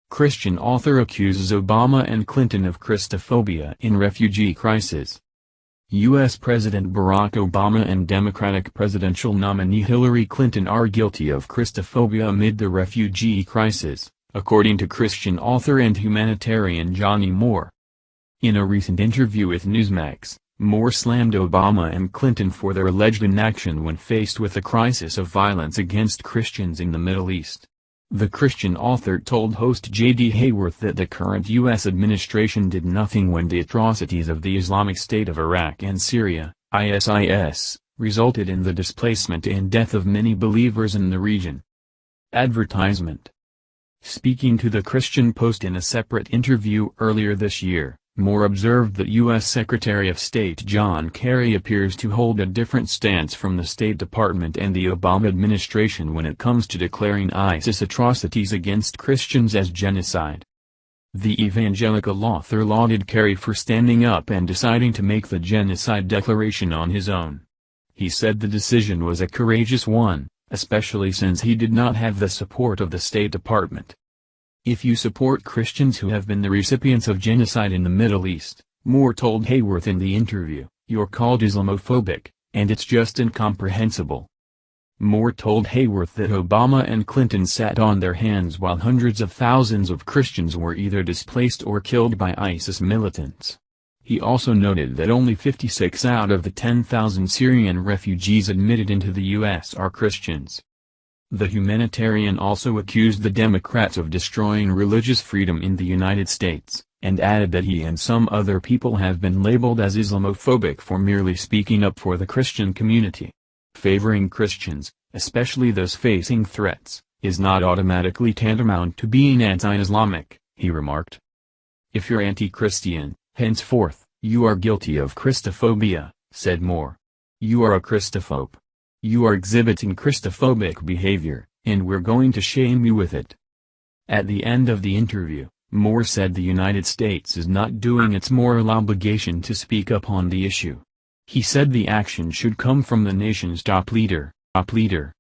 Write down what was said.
Christian author accuses Obama and Clinton of Christophobia in refugee crisis. U.S. President Barack Obama and Democratic presidential nominee Hillary Clinton are guilty of Christophobia amid the refugee crisis, according to Christian author and humanitarian Johnny Moore. In a recent interview with Newsmax, Moore slammed Obama and Clinton for their alleged inaction when faced with a crisis of violence against Christians in the Middle East. The Christian author told host J.D. Hayworth that the current U.S. administration did nothing when the atrocities of the Islamic State of Iraq and Syria, ISIS, resulted in the displacement and death of many believers in the region. Advertisement. Speaking to the Christian Post in a separate interview earlier this year, Moore observed that U.S. Secretary of State John Kerry appears to hold a different stance from the State Department and the Obama administration when it comes to declaring ISIS atrocities against Christians as genocide. The evangelical author lauded Kerry for standing up and deciding to make the genocide declaration on his own. He said the decision was a courageous one, especially since he did not have the support of the State Department. "If you support Christians who have been the recipients of genocide in the Middle East," Moore told Hayworth in the interview, "you're called Islamophobic, and it's just incomprehensible." Moore told Hayworth that Obama and Clinton sat on their hands while hundreds of thousands of Christians were either displaced or killed by ISIS militants. He also noted that only 56 out of the 10,000 Syrian refugees admitted into the U.S. are Christians. The humanitarian also accused the Democrats of destroying religious freedom in the United States, and added that he and some other people have been labeled as Islamophobic for merely speaking up for the Christian community. Favoring Christians, especially those facing threats, is not automatically tantamount to being anti-Islamic, he remarked. "If you're anti-Christian, henceforth, you are guilty of Christophobia," said Moore. "You are a Christophobe. You are exhibiting Christophobic behavior, and we're going to shame you with it." At the end of the interview, Moore said the United States is not doing its moral obligation to speak up on the issue. He said the action should come from the nation's top leader.